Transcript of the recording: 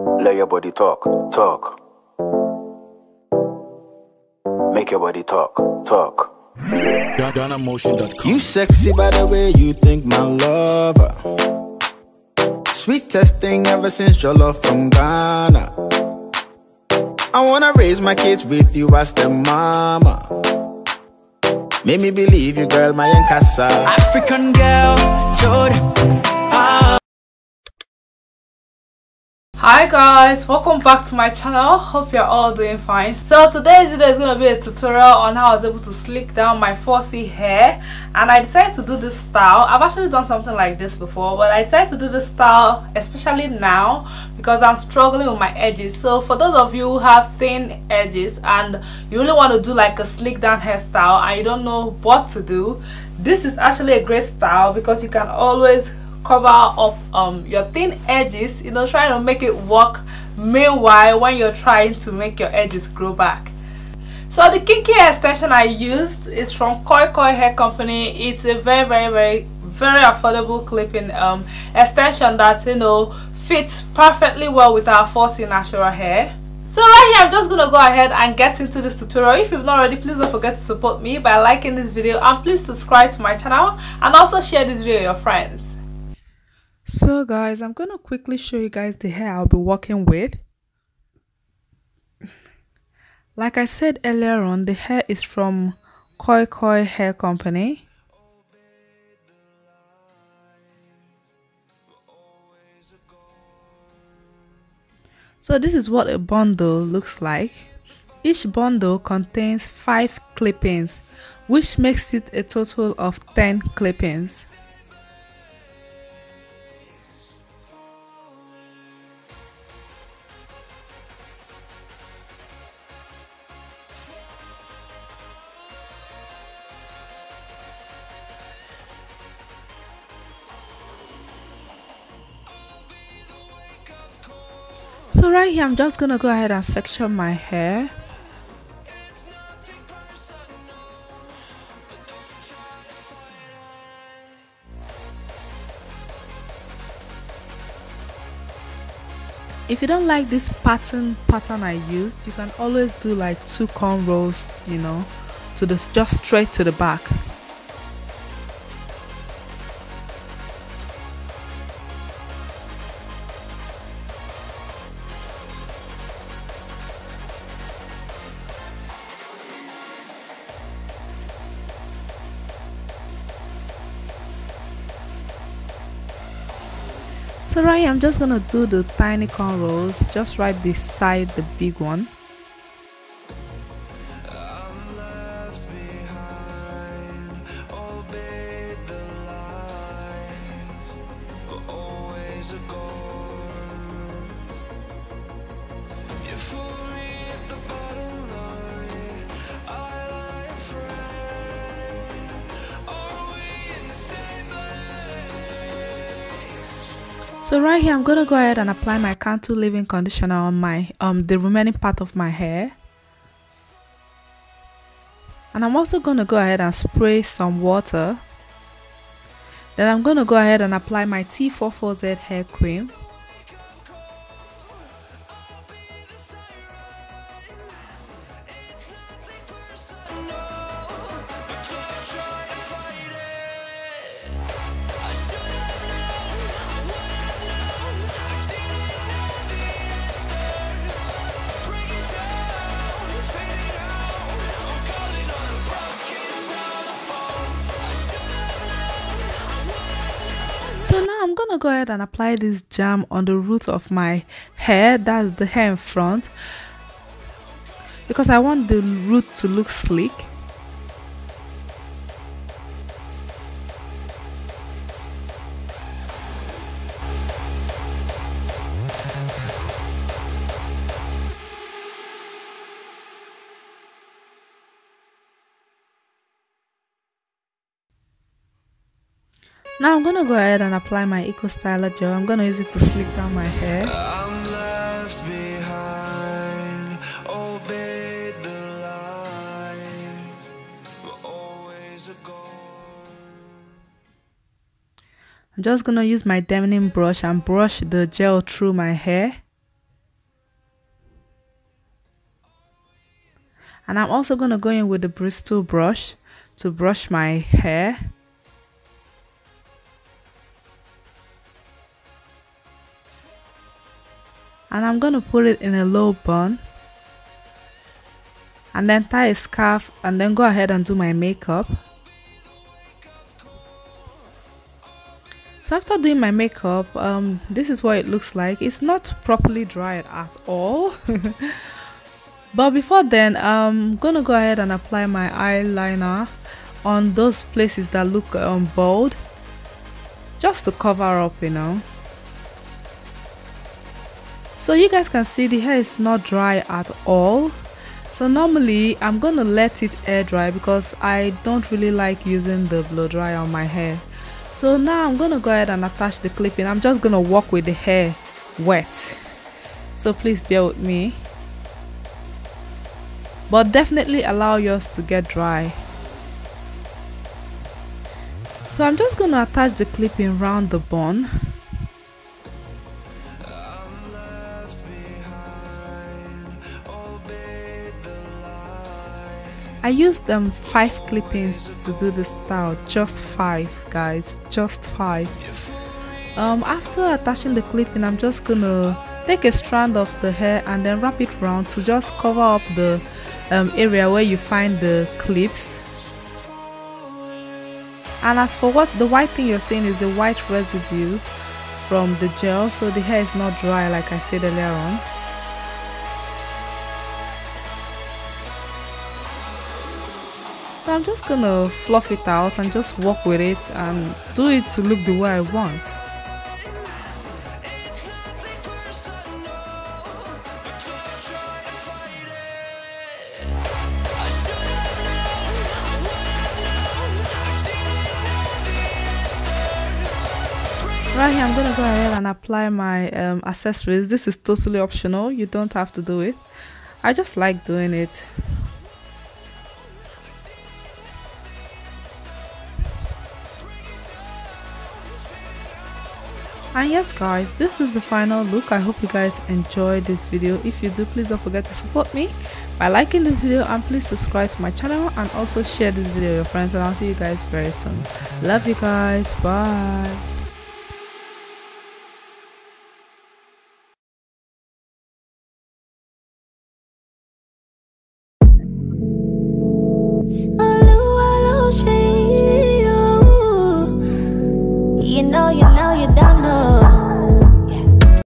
Let your body talk, talk. Make your body talk, talk. GhanaMotion.com. You sexy by the way you think, my lover. Sweetest thing ever since your love from Ghana. I wanna raise my kids with you as the mama. Make me believe you, girl, my Nkasa. African girl, Jordan. Hi guys, welcome back to my channel. Hope you're all doing fine. So today's video is going to be a tutorial on how I was able to slick down my 4C hair, and I decided to do this style. I've actually done something like this before, but I decided to do this style especially now because I'm struggling with my edges. So for those of you who have thin edges and you really want to do like a slick down hairstyle and you don't know what to do, this is actually a great style because you can always cover up your thin edges, you know, trying to make it work meanwhile when you're trying to make your edges grow back. So the kinky hair extension I used is from Koi Koi Hair Company. It's a very affordable clipping extension that, you know, fits perfectly well with our 4C natural hair. So right here I'm just gonna go ahead and get into this tutorial. If you've not already, please don't forget to support me by liking this video, and please subscribe to my channel and also share this video with your friends. So guys, I'm gonna quickly show you guys the hair I'll be working with. Like I said earlier on, the hair is from Koi Koi Hair Company. So this is what a bundle looks like. Each bundle contains 5 clippings, which makes it a total of 10 clippings. So right here I'm just gonna go ahead and section my hair. If you don't like this pattern I used, you can always do like 2 cornrows, you know, to the just straight to the back. So right here I'm just gonna do the tiny cornrows just right beside the big one. So right here I'm gonna go ahead and apply my Cantu leave-in conditioner on my the remaining part of my hair, and I'm also gonna go ahead and spray some water. Then I'm gonna go ahead and apply my T44Z hair cream. So now I'm gonna go ahead and apply this jam on the root of my hair, that's the hair in front, because I want the root to look sleek. Now I'm gonna go ahead and apply my Eco Styler gel. I'm gonna use it to slick down my hair. I'm left behind, obeyed the line, but always a goal. I'm just gonna use my denim brush and brush the gel through my hair. And I'm also going to go in with the Bristol brush to brush my hair. And I'm going to put it in a low bun. And then tie a scarf and then go ahead and do my makeup. So after doing my makeup, this is what it looks like. It's not properly dried at all. But before then, I'm gonna go ahead and apply my eyeliner on those places that look bold, just to cover up, you know. So you guys can see the hair is not dry at all. So normally I'm gonna let it air dry because I don't really like using the blow dryer on my hair. So now I'm gonna go ahead and attach the clipping. I'm just gonna walk with the hair wet, so please bear with me. But definitely allow yours to get dry. So I'm just gonna attach the clipping around the bun. I used 5 clippings to do the style, just 5 guys, just 5. After attaching the clipping, I'm just gonna take a strand of the hair and then wrap it around to just cover up the area where you find the clips. And as for what the white thing you're seeing is the white residue from the gel, so the hair is not dry like I said earlier on. So I'm just gonna fluff it out and just work with it and do it to look the way I want. Right here I'm gonna go ahead and apply my accessories. This is totally optional, you don't have to do it. I just like doing it. And yes guys, this is the final look. I hope you guys enjoyed this video. If you do, please don't forget to support me by liking this video, and please subscribe to my channel and also share this video with your friends, and I'll see you guys very soon. Love you guys, bye.